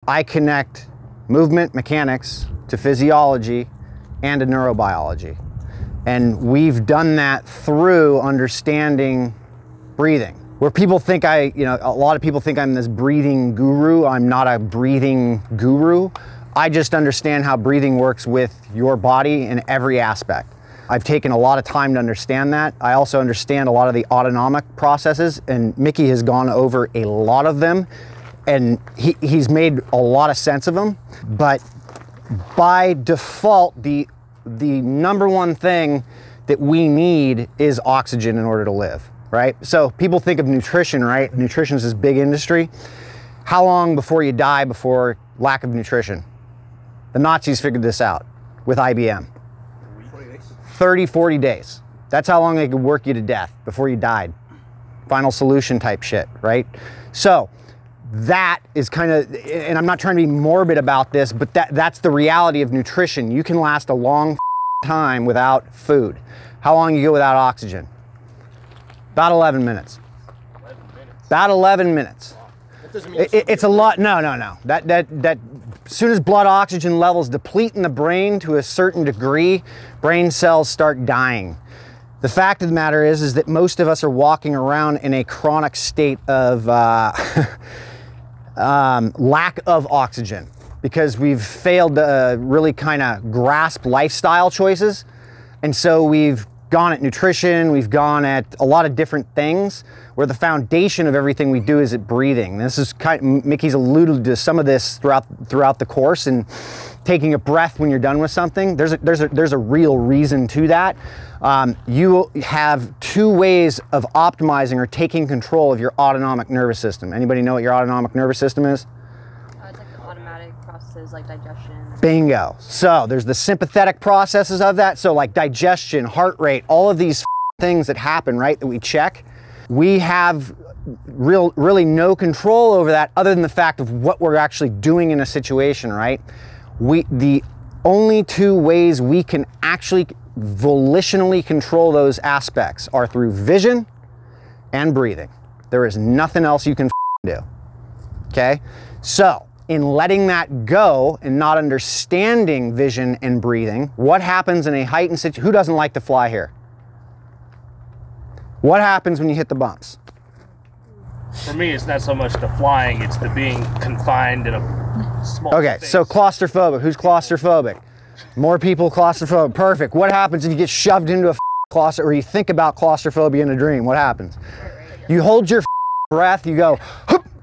I connect movement mechanics to physiology and to neurobiology. And we've done that through understanding breathing. Where people think a lot of people think I'm this breathing guru. I'm not a breathing guru. I just understand how breathing works with your body in every aspect. I've taken a lot of time to understand that. I also understand a lot of the autonomic processes, and Mickey has gone over a lot of them, and he's made a lot of sense of them. But by default, the number one thing that we need is oxygen in order to live, right? So people think of nutrition, right? Nutrition is this big industry. How long before you die before lack of nutrition? The Nazis figured this out with IBM. 30, 40 days. That's how long they could work you to death before you died. Final solution type shit, right? So that is kind of, and I'm not trying to be morbid about this, but that's the reality of nutrition. You can last a long time without food. How long you go without oxygen? About 11 minutes. 11 minutes. About 11 minutes. That doesn't mean it's a lot. No. That as soon as blood oxygen levels deplete in the brain to a certain degree, brain cells start dying. The fact of the matter is that most of us are walking around in a chronic state of lack of oxygen because we've failed to really kind of grasp lifestyle choices. And so we've gone at nutrition, we've gone at a lot of different things where the foundation of everything we do is at breathing. This is Mickey's alluded to some of this throughout the course, and taking a breath when you're done with something. There's a real reason to that. You have two ways of optimizing or taking control of your autonomic nervous system. Anybody know what your autonomic nervous system is? It's like the automatic processes like digestion. Bingo. So there's the sympathetic processes of that. So like digestion, heart rate, all of these things that happen, right, that we check. We have really no control over that other than the fact of what we're actually doing in a situation, right? The only two ways we can actually volitionally control those aspects are through vision and breathing. There is nothing else you can do, okay? So in letting that go and not understanding vision and breathing, what happens in a heightened situation? Who doesn't like to fly here? What happens when you hit the bumps? For me, it's not so much the flying, it's the being confined in a small space. So claustrophobic. Who's claustrophobic? More people claustrophobic. Perfect. What happens if you get shoved into a claustrophobic, or you think about claustrophobia in a dream? What happens? You hold your breath, you go,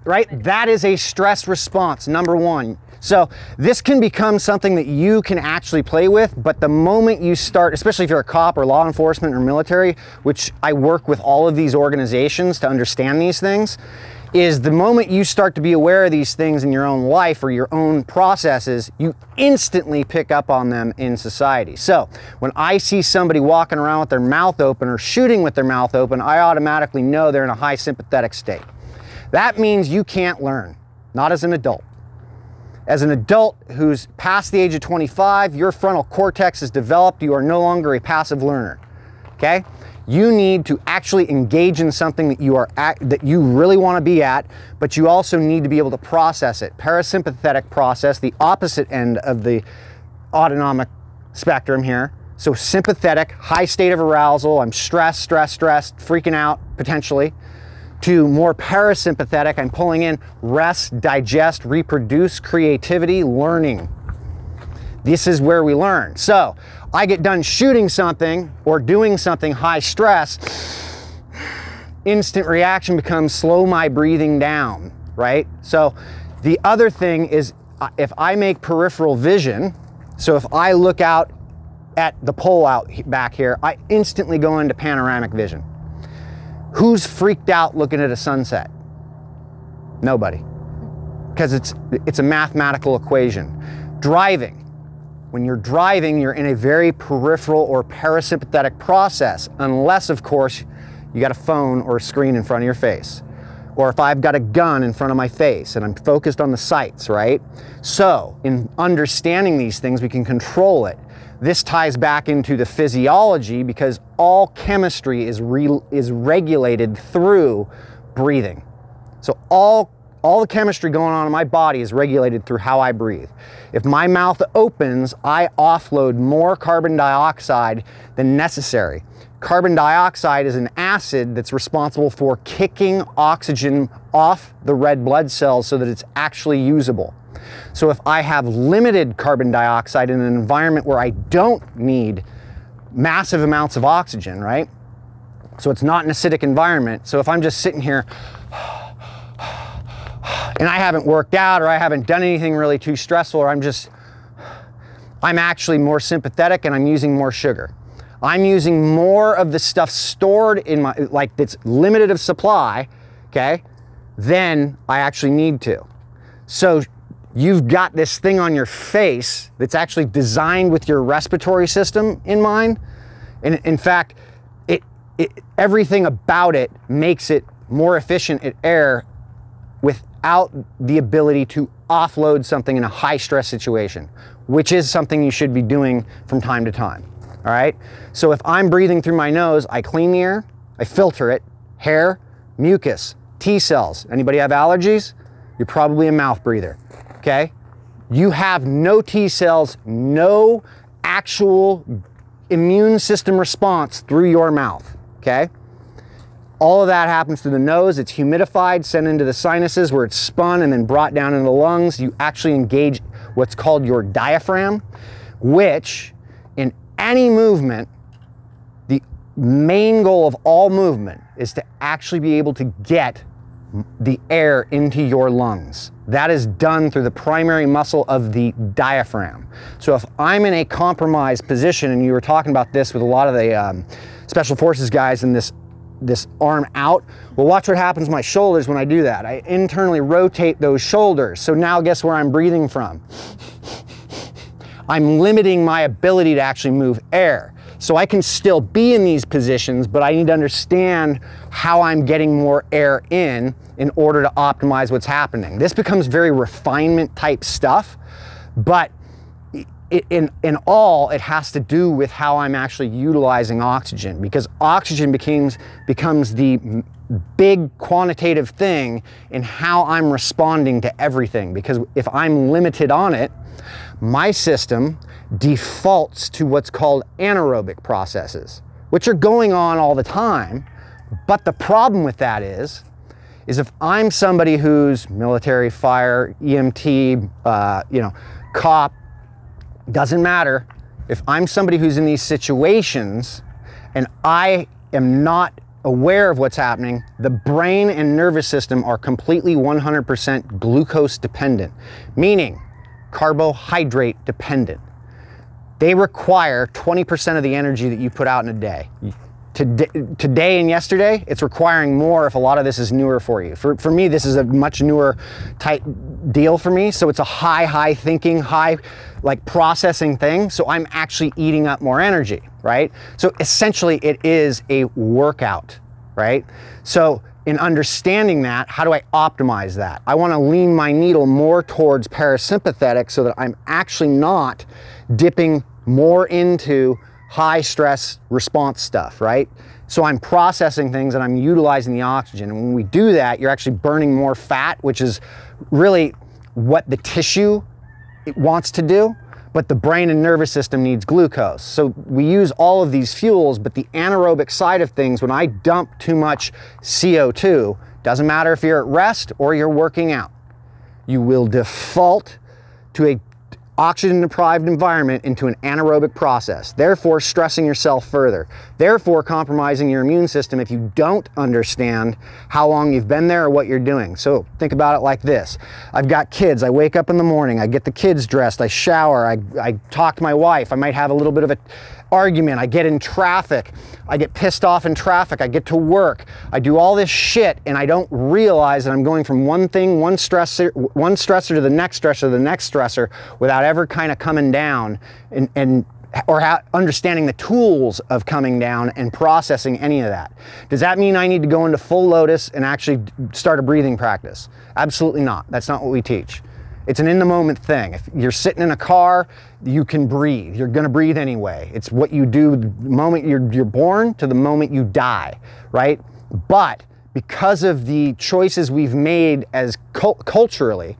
right? That is a stress response, number one. So this can become something that you can actually play with, but the moment you start, especially if you're a cop or law enforcement or military, which I work with all of these organizations to understand these things, is the moment you start to be aware of these things in your own life or your own processes, you instantly pick up on them in society. So when I see somebody walking around with their mouth open or shooting with their mouth open, I automatically know they're in a high sympathetic state. That means you can't learn, not as an adult. As an adult who's past the age of 25, your frontal cortex is developed, you are no longer a passive learner, okay? You need to actually engage in something that you really want to be at, but you also need to be able to process it. Parasympathetic process, the opposite end of the autonomic spectrum here. So sympathetic, high state of arousal, I'm stressed, freaking out potentially, to more parasympathetic, I'm pulling in rest, digest, reproduce, creativity, learning. This is where we learn. So I get done shooting something or doing something high stress, instant reaction becomes slow my breathing down, right? So the other thing is if I make peripheral vision, so if I look out at the pole out back here, I instantly go into panoramic vision. Who's freaked out looking at a sunset? Nobody. Because it's a mathematical equation. Driving. When you're driving, you're in a very peripheral or parasympathetic process, unless, of course, you got a phone or a screen in front of your face. Or if I've got a gun in front of my face and I'm focused on the sights, right? So, in understanding these things, we can control it. This ties back into the physiology because all chemistry is regulated through breathing. So all all the chemistry going on in my body is regulated through how I breathe. If my mouth opens, I offload more carbon dioxide than necessary. Carbon dioxide is an acid that's responsible for kicking oxygen off the red blood cells so that it's actually usable. So if I have limited carbon dioxide in an environment where I don't need massive amounts of oxygen, right? So it's not an acidic environment. So if I'm just sitting here and I haven't worked out or I haven't done anything really too stressful, or I'm actually more sympathetic and I'm using more sugar. I'm using more of the stuff stored in my, like that's limited of supply, okay, than I actually need to. So you've got this thing on your face that's actually designed with your respiratory system in mind. And in fact, everything about it makes it more efficient at air without the ability to offload something in a high stress situation, which is something you should be doing from time to time. All right. So if I'm breathing through my nose, I clean the air, I filter it, hair, mucus, T cells. Anybody have allergies? You're probably a mouth breather. Okay. You have no T cells, no actual immune system response through your mouth. Okay. All of that happens through the nose. It's humidified, sent into the sinuses where it's spun and then brought down into the lungs. You actually engage what's called your diaphragm, which in any movement, the main goal of all movement is to actually be able to get the air into your lungs. That is done through the primary muscle of the diaphragm. So if I'm in a compromised position, and you were talking about this with a lot of the special forces guys in this arm out, well, watch what happens to my shoulders when I do that. I internally rotate those shoulders. So now guess where I'm breathing from? I'm limiting my ability to actually move air. So I can still be in these positions, but I need to understand how I'm getting more air in order to optimize what's happening. This becomes very refinement type stuff, but in all, it has to do with how I'm actually utilizing oxygen, because oxygen becomes the big quantitative thing in how I'm responding to everything. Because if I'm limited on it, my system defaults to what's called anaerobic processes, which are going on all the time. But the problem with that is if I'm somebody who's military, fire, EMT, cop, doesn't matter. If I'm somebody who's in these situations and I am not aware of what's happening, the brain and nervous system are completely 100% glucose dependent, meaning carbohydrate dependent. They require 20% of the energy that you put out in a day. Today and yesterday, it's requiring more if a lot of this is newer for you. For me, this is a much newer type deal for me. So it's a high thinking, high like processing thing. So I'm actually eating up more energy, right? So essentially it is a workout, right? So in understanding that, how do I optimize that? I want to lean my needle more towards parasympathetic so that I'm actually not dipping more into high stress response stuff, right? So I'm processing things and I'm utilizing the oxygen. And when we do that, you're actually burning more fat, which is really what the tissue wants to do, but the brain and nervous system needs glucose. So we use all of these fuels, but the anaerobic side of things, when I dump too much CO2, doesn't matter if you're at rest or you're working out, you will default to a oxygen-deprived environment into an anaerobic process, therefore stressing yourself further, therefore compromising your immune system if you don't understand how long you've been there or what you're doing. So think about it like this. I've got kids. I wake up in the morning. I get the kids dressed. I shower. I talk to my wife. I might have a little bit of an argument. I get in traffic. I get pissed off in traffic. I get to work. I do all this shit and I don't realize that I'm going from one thing, one stressor to the next stressor to the next stressor without ever kind of coming down or understanding the tools of coming down and processing any of that. Does that mean I need to go into full lotus and actually start a breathing practice? Absolutely not. That's not what we teach. It's an in-the-moment thing. If you're sitting in a car, you can breathe. You're gonna breathe anyway. It's what you do the moment you're born to the moment you die, right? But because of the choices we've made as culturally,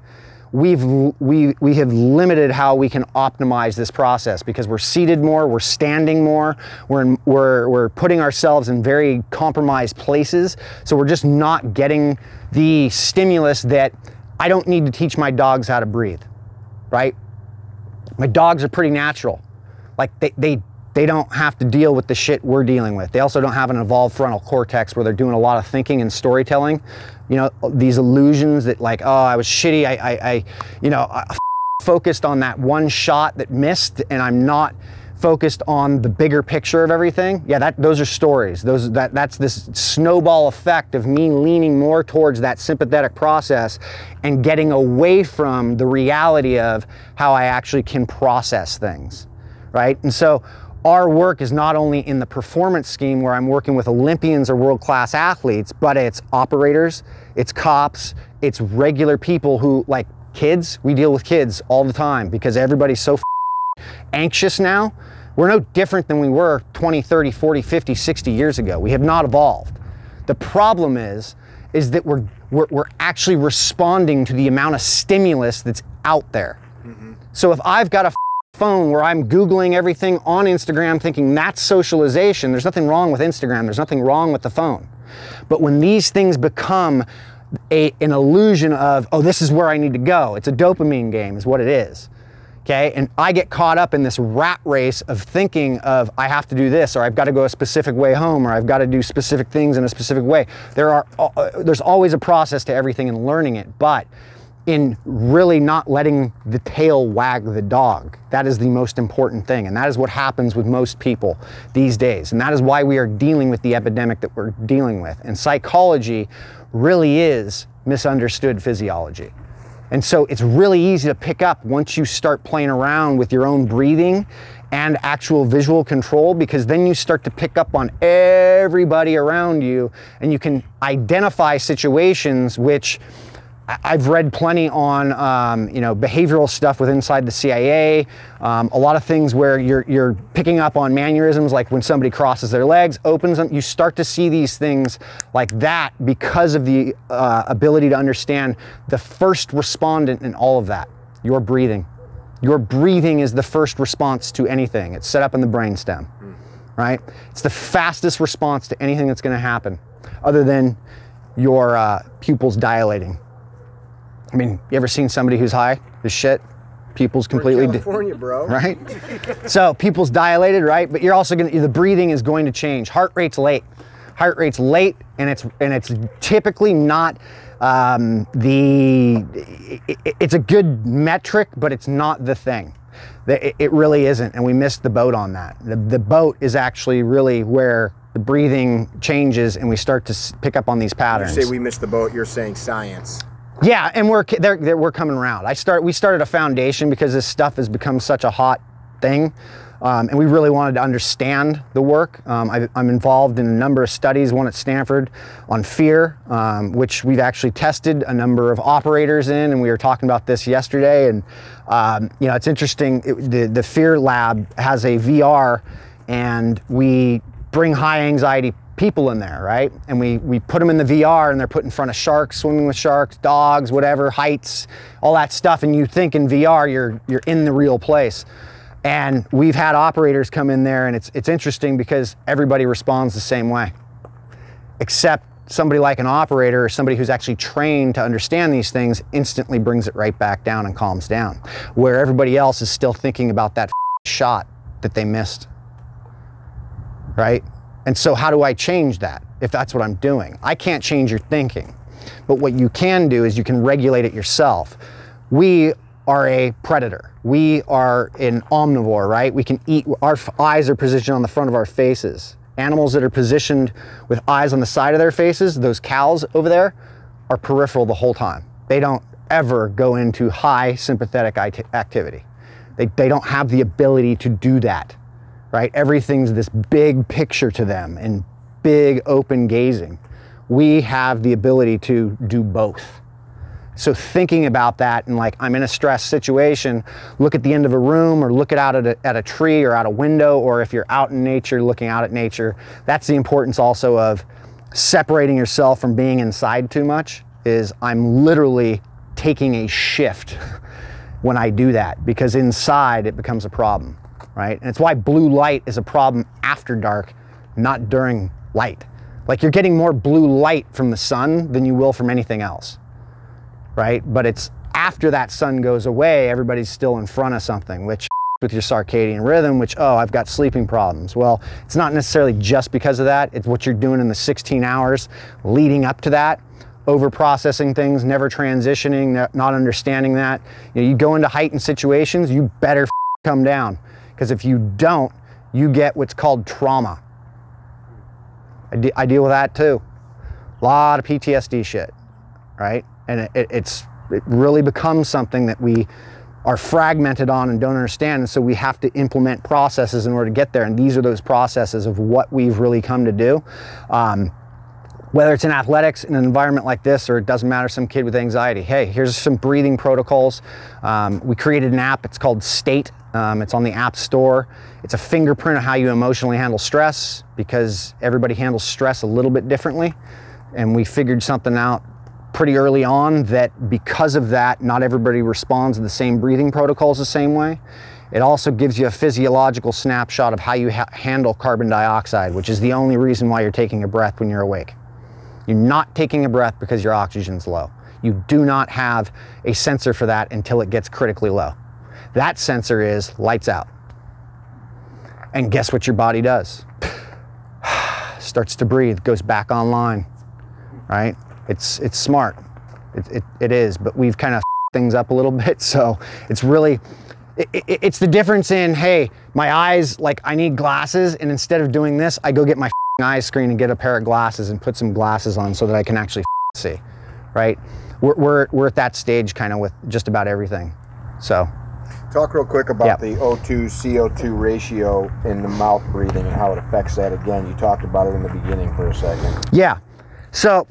we have limited how we can optimize this process, because we're seated more, we're standing more, we're putting ourselves in very compromised places. So we're just not getting the stimulus that I don't need to teach my dogs how to breathe, right? My dogs are pretty natural. Like they don't have to deal with the shit we're dealing with. They also don't have an evolved frontal cortex where they're doing a lot of thinking and storytelling. You know, these illusions that like, oh, I was shitty. I focused on that one shot that missed, and I'm not focused on the bigger picture of everything. Yeah, those are stories. That's this snowball effect of me leaning more towards that sympathetic process and getting away from the reality of how I actually can process things, right? And so our work is not only in the performance scheme where I'm working with Olympians or world-class athletes, but it's operators, it's cops, it's regular people who, like kids, we deal with kids all the time because everybody's so anxious now. We're no different than we were 20, 30, 40, 50, 60 years ago. We have not evolved. The problem is that we're actually responding to the amount of stimulus that's out there. Mm-hmm. So if I've got a phone where I'm Googling everything on Instagram thinking that's socialization, there's nothing wrong with Instagram, there's nothing wrong with the phone. But when these things become an illusion of, oh, this is where I need to go, it's a dopamine game is what it is. Okay, and I get caught up in this rat race of thinking of I have to do this, or I've got to go a specific way home, or I've got to do specific things in a specific way. There's always a process to everything and learning it, but in really not letting the tail wag the dog. That is the most important thing, and that is what happens with most people these days, and that is why we are dealing with the epidemic that we're dealing with. And psychology really is misunderstood physiology. And so it's really easy to pick up once you start playing around with your own breathing and actual visual control, because then you start to pick up on everybody around you, and you can identify situations which I've read plenty on, behavioral stuff with inside the CIA, a lot of things where you're picking up on mannerisms, like when somebody crosses their legs, opens them, you start to see these things like that because of the ability to understand the first respondent in all of that, your breathing. Your breathing is the first response to anything. It's set up in the brainstem, right? It's the fastest response to anything that's gonna happen, other than your pupils dilating. I mean, you ever seen somebody who's high as shit? Pupils completely, California, bro. Right? So pupils dilated, right? But you're also the breathing is going to change. Heart rate's late. Heart rate's late, and it's typically not it's a good metric, but it's not the thing. It really isn't, and we missed the boat on that. The boat is actually really where the breathing changes, and we start to pick up on these patterns. You say we missed the boat, you're saying science. Yeah, and we're coming around. We started a foundation because this stuff has become such a hot thing, and we really wanted to understand the work. I'm involved in a number of studies, one at Stanford on fear, which we've actually tested a number of operators in, and we were talking about this yesterday. And it's interesting. The fear lab has a VR, and we bring high anxiety people in there, right? And we put them in the VR, and they're put in front of sharks, swimming with sharks, dogs, whatever, heights, all that stuff. And you think in VR, you're in the real place. And we've had operators come in there, and it's interesting because everybody responds the same way, except somebody like an operator or somebody who's actually trained to understand these things instantly brings it right back down and calms down, where everybody else is still thinking about that shot that they missed, right? And so how do I change that if that's what I'm doing? I can't change your thinking, but what you can do is you can regulate it yourself. We are a predator. We are an omnivore, right? We can eat, our eyes are positioned on the front of our faces. Animals that are positioned with eyes on the side of their faces, those cows over there, are peripheral the whole time. They don't ever go into high sympathetic activity. They don't have the ability to do that. Right? Everything's this big picture to them and big open gazing. We have the ability to do both. So thinking about that and like, I'm in a stress situation, look at the end of a room or look out at a tree or out a window, or if you're out in nature, looking out at nature, that's the importance also of separating yourself from being inside too much is I'm literally taking a shift when I do that, because inside it becomes a problem, right? And it's why blue light is a problem after dark, not during light. Like, you're getting more blue light from the sun than you will from anything else, right? But it's after that sun goes away, everybody's still in front of something, which with your circadian rhythm, which, oh, I've got sleeping problems. Well, it's not necessarily just because of that. It's what you're doing in the 16 hours leading up to that, over processing things, never transitioning, not understanding that. You know, you go into heightened situations, you better come down, because if you don't, you get what's called trauma. I deal with that too. A lot of PTSD shit, right? And it really becomes something that we are fragmented on and don't understand, and so we have to implement processes in order to get there, and these are those processes of what we've really come to do. Whether it's in athletics, in an environment like this, or it doesn't matter, some kid with anxiety. Hey, here's some breathing protocols. We created an app, it's called State. It's on the App Store. It's a fingerprint of how you emotionally handle stress, because everybody handles stress a little bit differently. And we figured something out pretty early on that because of that, not everybody responds to the same breathing protocols the same way. It also gives you a physiological snapshot of how you handle carbon dioxide, which is the only reason why you're taking a breath when you're awake. You're not taking a breath because your oxygen's low. You do not have a sensor for that until it gets critically low. That sensor is lights out. And guess what your body does? Starts to breathe, goes back online, right? It's smart. It is, but we've kind of things up a little bit. So it's really, it's the difference in, hey, my eyes, like I need glasses, and instead of doing this, I go get my eye screen and get a pair of glasses and put some glasses on so that I can actually see, right? We're at that stage kind of with just about everything. So talk real quick about the O2 CO2 ratio in the mouth breathing and how it affects that. Again, you talked about it in the beginning for a second. Yeah, so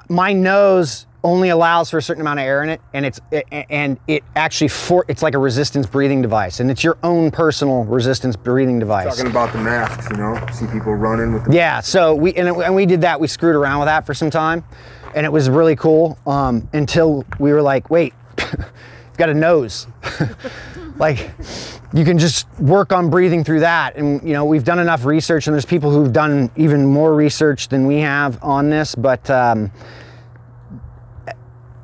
my nose only allows for a certain amount of air in it, and it actually it's like a resistance breathing device, and it's your own personal resistance breathing device. Talking about the masks, you know, see people running with the yeah. So we did that. We screwed around with that for some time, and it was really cool until we were like, wait, you've got a nose, like you can just work on breathing through that. And you know, we've done enough research, and there's people who've done even more research than we have on this, but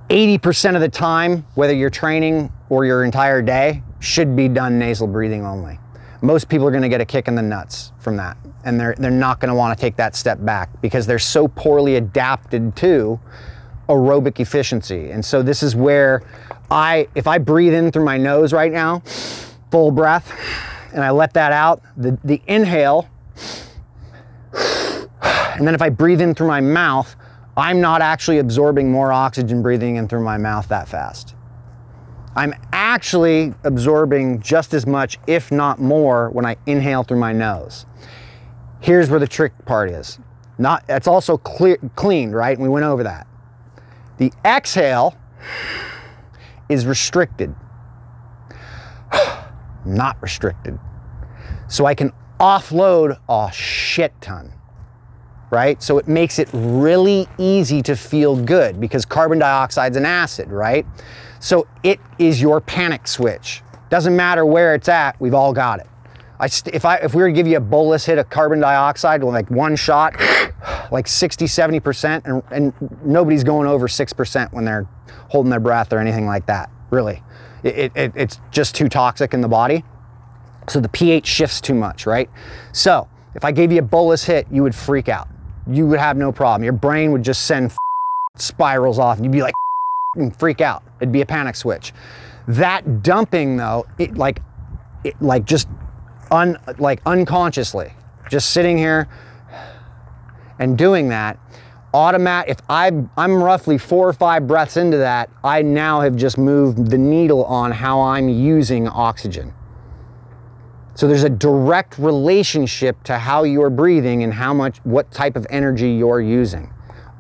80% of the time, whether you're training or your entire day, should be done nasal breathing only. Most people are gonna get a kick in the nuts from that, and they're not gonna wanna take that step back because they're so poorly adapted to aerobic efficiency. And so this is where if I breathe in through my nose right now, full breath, and I let that out, the inhale, and then if I breathe in through my mouth, I'm not actually absorbing more oxygen breathing in through my mouth that fast. I'm actually absorbing just as much, if not more, when I inhale through my nose. Here's where the trick part is. It's also cleaned, right? And we went over that. The exhale is restricted, not restricted. So I can offload a shit ton. Right? So it makes it really easy to feel good because carbon dioxide's an acid, right? So it is your panic switch. Doesn't matter where it's at, we've all got it. If we were to give you a bolus hit of carbon dioxide, like one shot, like 60, 70%, and nobody's going over 6% when they're holding their breath or anything like that, really. It's just too toxic in the body. So the pH shifts too much, right? So if I gave you a bolus hit, you would freak out. You would have no problem. Your brain would just send spirals off and you'd be like and freak out. It'd be a panic switch. That dumping though, just unconsciously, just sitting here and doing that, if I'm roughly 4 or 5 breaths into that, I now have just moved the needle on how I'm using oxygen. So there's a direct relationship to how you're breathing and what type of energy you're using.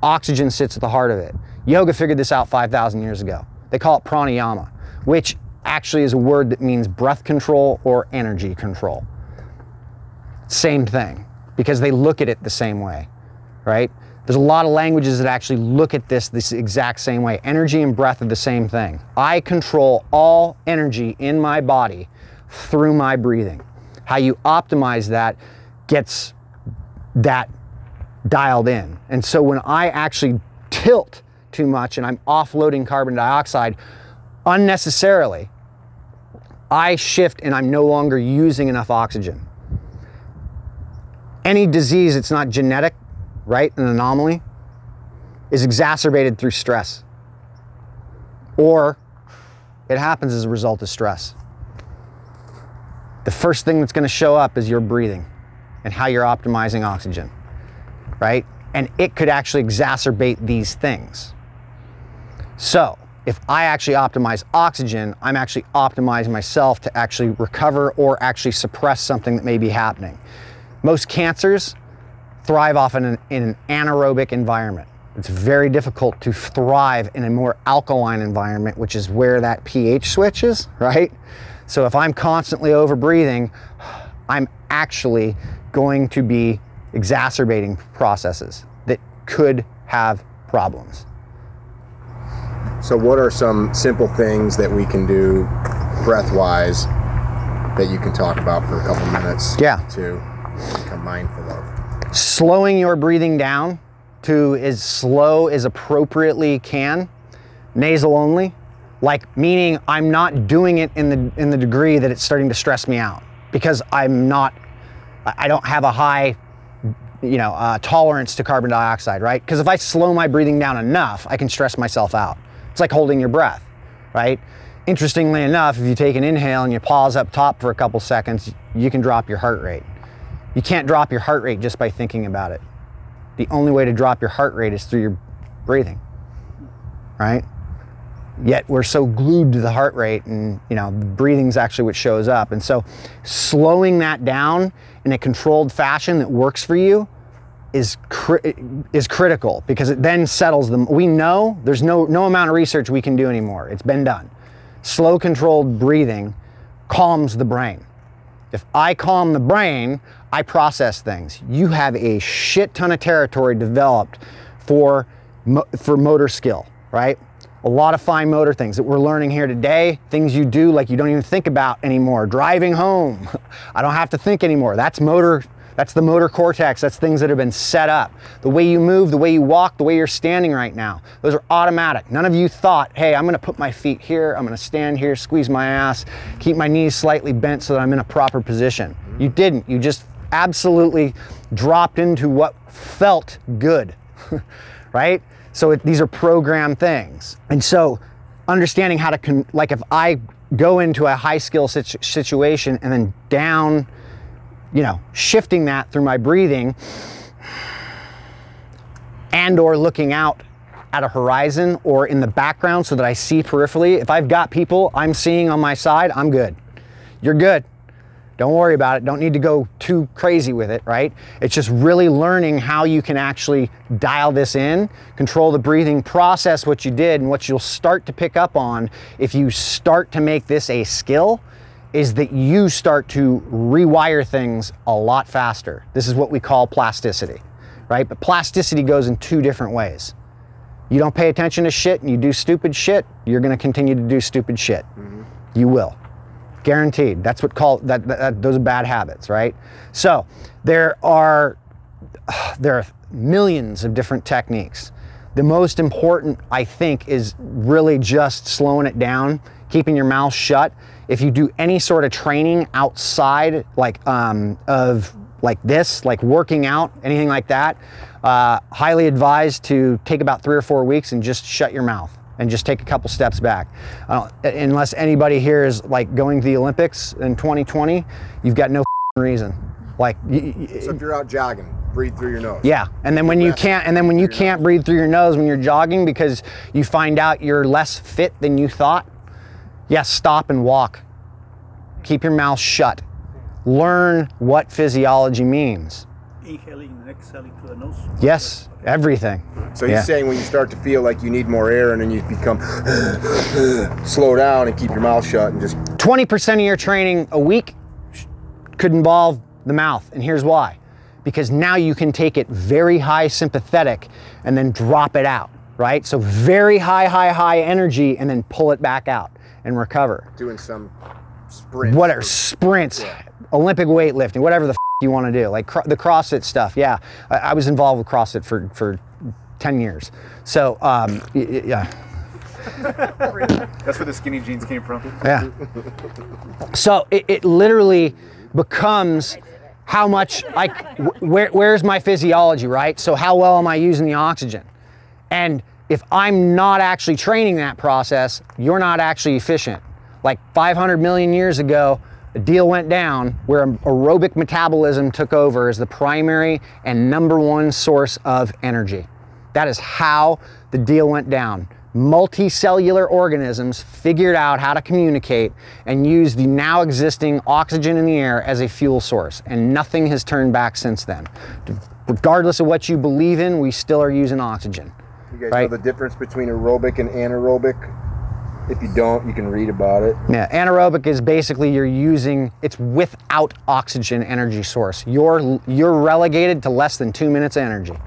Oxygen sits at the heart of it. Yoga figured this out 5,000 years ago. They call it pranayama, which actually is a word that means breath control or energy control. Same thing, because they look at it the same way, right? There's a lot of languages that actually look at this exact same way. Energy and breath are the same thing. I control all energy in my body through my breathing. How you optimize that gets that dialed in. And so when I actually tilt too much and I'm offloading carbon dioxide unnecessarily, I shift and I'm no longer using enough oxygen. Any disease that's not genetic, right, an anomaly, is exacerbated through stress. Or it happens as a result of stress. The first thing that's going to show up is your breathing and how you're optimizing oxygen, right? And it could actually exacerbate these things. So if I actually optimize oxygen, I'm actually optimizing myself to actually recover or actually suppress something that may be happening. Most cancers thrive off in an anaerobic environment. It's very difficult to thrive in a more alkaline environment, which is where that pH switch is, right? So if I'm constantly over breathing, I'm actually going to be exacerbating processes that could have problems. So what are some simple things that we can do breath-wise that you can talk about for a couple minutes to become mindful of? Slowing your breathing down to as slow as appropriately can, nasal only, like meaning I'm not doing it in the degree that it's starting to stress me out, because I don't have a high tolerance to carbon dioxide, right? Because if I slow my breathing down enough, I can stress myself out. It's like holding your breath, right? Interestingly enough, if you take an inhale and you pause up top for a couple seconds, you can drop your heart rate. You can't drop your heart rate just by thinking about it. The only way to drop your heart rate is through your breathing, right? Yet we're so glued to the heart rate, and breathing's actually what shows up. And so slowing that down in a controlled fashion that works for you is critical, because it then settles them. We know there's no amount of research we can do anymore. It's been done. Slow, controlled breathing calms the brain. If I calm the brain, I process things. You have a shit ton of territory developed for motor skill, right? A lot of fine motor things that we're learning here today, things you do like you don't even think about anymore. Driving home, I don't have to think anymore. That's motor. That's the motor cortex. That's things that have been set up. The way you move, the way you walk, the way you're standing right now. Those are automatic. None of you thought, hey, I'm gonna put my feet here, I'm gonna stand here, squeeze my ass, keep my knees slightly bent so that I'm in a proper position. You didn't. You just absolutely dropped into what felt good, right? So these are programmed things. And so understanding how to, like if I go into a high skill situation and then down, shifting that through my breathing and or looking out at a horizon or in the background so that I see peripherally. If I've got people I'm seeing on my side, I'm good. You're good. Don't worry about it. Don't need to go too crazy with it, right? It's just really learning how you can actually dial this in, control the breathing, process what you did, and what you'll start to pick up on if you start to make this a skill is that you start to rewire things a lot faster. This is what we call plasticity, right? But plasticity goes in two different ways. You don't pay attention to shit and you do stupid shit, you're gonna continue to do stupid shit. Mm-hmm. You will. Guaranteed. That's what those are bad habits, right? So there are millions of different techniques. The most important, I think, is really just slowing it down, keeping your mouth shut. If you do any sort of training outside of this, like working out, anything like that, highly advised to take about 3 or 4 weeks and just shut your mouth and just take a couple steps back. Unless anybody here is like going to the Olympics in 2020, you've got no reason. So if you're out jogging, breathe through your nose. Yeah, and then when you can't breathe through your nose when you're jogging because you find out you're less fit than you thought, yes, stop and walk. Keep your mouth shut. Learn what physiology means. Inhaling and exhaling through the nose? Yes, everything. So you're saying when you start to feel like you need more air and then you become slow down and keep your mouth shut and just... 20% of your training a week could involve the mouth, and here's why. because now you can take it very high sympathetic and then drop it out, right? So very high energy and then pull it back out and recover. Doing some sprints. Whatever, sprints, yeah. Olympic weightlifting, whatever the you want to do, like the CrossFit stuff. Yeah, I was involved with CrossFit for 10 years. So, yeah. That's where the skinny jeans came from. Yeah. So it literally becomes how much, where's my physiology, right? So how well am I using the oxygen? And if I'm not actually training that process, you're not actually efficient. Like 500 million years ago, a deal went down where aerobic metabolism took over as the primary and #1 source of energy. That is how the deal went down. Multicellular organisms figured out how to communicate and use the now existing oxygen in the air as a fuel source, and nothing has turned back since then. Regardless of what you believe in, we still are using oxygen. You guys right? know the difference between aerobic and anaerobic? If you don't, you can read about it. Yeah, anaerobic is basically it's without oxygen energy source. You're relegated to less than 2 minutes of energy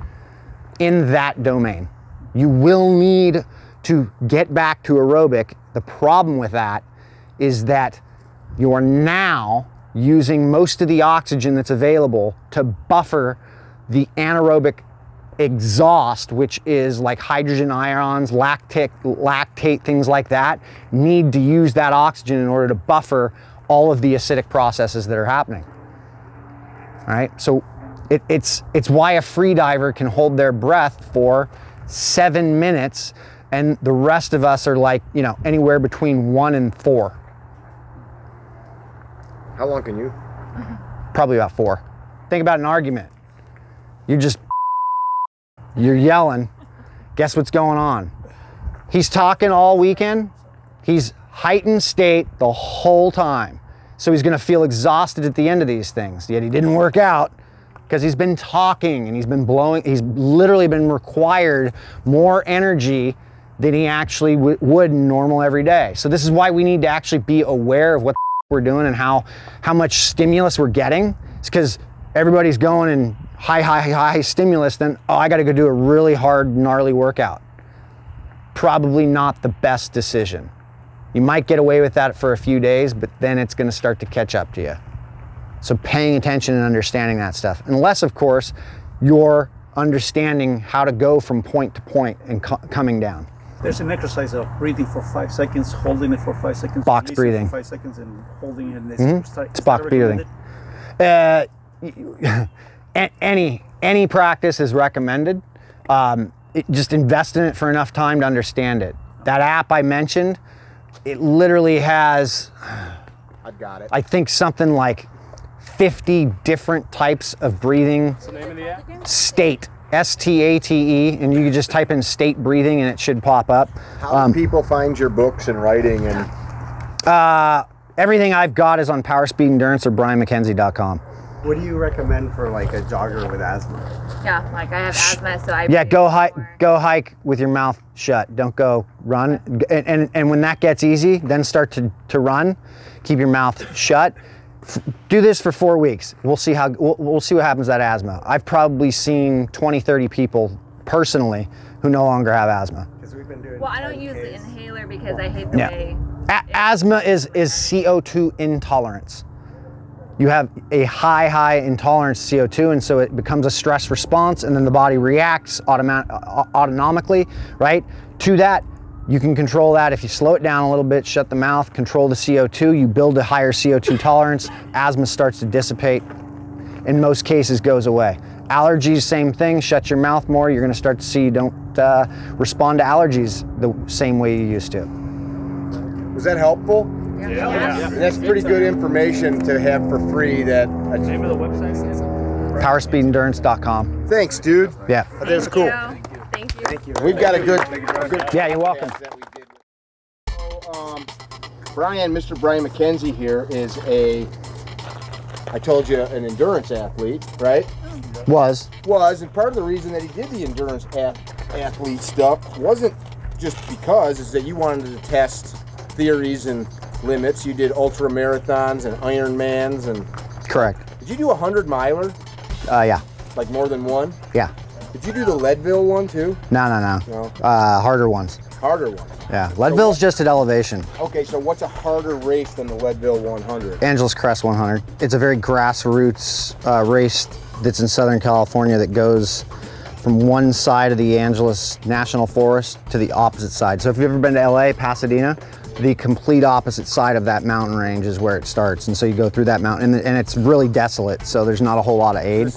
in that domain. You will need to get back to aerobic. The problem with that is that you are now using most of the oxygen that's available to buffer the anaerobic exhaust, which is like hydrogen ions, lactate, things like that, need to use that oxygen in order to buffer all of the acidic processes that are happening. All right, so it's why a free diver can hold their breath for 7 minutes, and the rest of us are like, anywhere between 1 and 4. How long can you? Probably about 4. Think about an argument. You're yelling. Guess what's going on? He's talking all weekend. He's heightened state the whole time. So he's gonna feel exhausted at the end of these things. Yet he didn't work out because he's been talking and he's literally been required more energy than he actually would in normal every day. So this is why we need to actually be aware of what we're doing and how much stimulus we're getting. It's because everybody's going in high stimulus, then, I gotta go do a really hard, gnarly workout. Probably not the best decision. You might get away with that for a few days, but then it's gonna start to catch up to you. So paying attention and understanding that stuff. Unless, of course, you're understanding how to go from point to point and coming down. There's an exercise of breathing for 5 seconds, holding it for 5 seconds. Box breathing. For 5 seconds and holding it. It's box breathing. Any practice is recommended. Just invest in it for enough time to understand it. That app I mentioned, it literally has, I've got it. I think something like 50 different types of breathing. What's the name of the app? State, S-T-A-T-E, and you can just type in state breathing and it should pop up. How do people find your books and writing? And everything I've got is on Power Speed Endurance or BrianMacKenzie.com. What do you recommend for like a jogger with asthma? Yeah, like I have asthma, so I go hike with your mouth shut. Don't go run. And when that gets easy, then start to run. Keep your mouth shut. Do this for 4 weeks. We'll see we'll see what happens to that asthma. I've probably seen 20-30 people personally who no longer have asthma. Because we've been doing. Well, I don't use the inhaler because I hate the way. Asthma is CO2 intolerance. You have a high intolerance to CO2, and so it becomes a stress response, and then the body reacts autonomically, right? To that, you can control that if you slow it down a little bit, shut the mouth, control the CO2, you build a higher CO2 tolerance, asthma starts to dissipate, in most cases goes away. Allergies, same thing, shut your mouth more, you're gonna start to see you don't respond to allergies the same way you used to. Was that helpful? Yeah. That's pretty good information to have for free. What's the name of the website? PowerspeedEndurance.com. Thanks, dude. Yeah. That's cool. Thank you. We've got a good Yeah, you're welcome. that we did. So, Mr. Brian MacKenzie here is I told you, an endurance athlete, right? Was, and part of the reason that he did the endurance athlete stuff wasn't just because, is that you wanted to test theories and limits. You did ultra marathons and Ironmans and. correct. Did you do a 100-miler? Yeah. Like more than one? Yeah. Did you do the Leadville one too? No. Harder ones. Harder ones. Yeah. Leadville's just at elevation. Okay, so what's a harder race than the Leadville 100? Angeles Crest 100. It's a very grassroots race that's in Southern California that goes from one side of the Angeles National Forest to the opposite side. So if you've ever been to LA, Pasadena, the complete opposite side of that mountain range is where it starts. And so you go through that mountain, and it's really desolate, so there's not a whole lot of aid.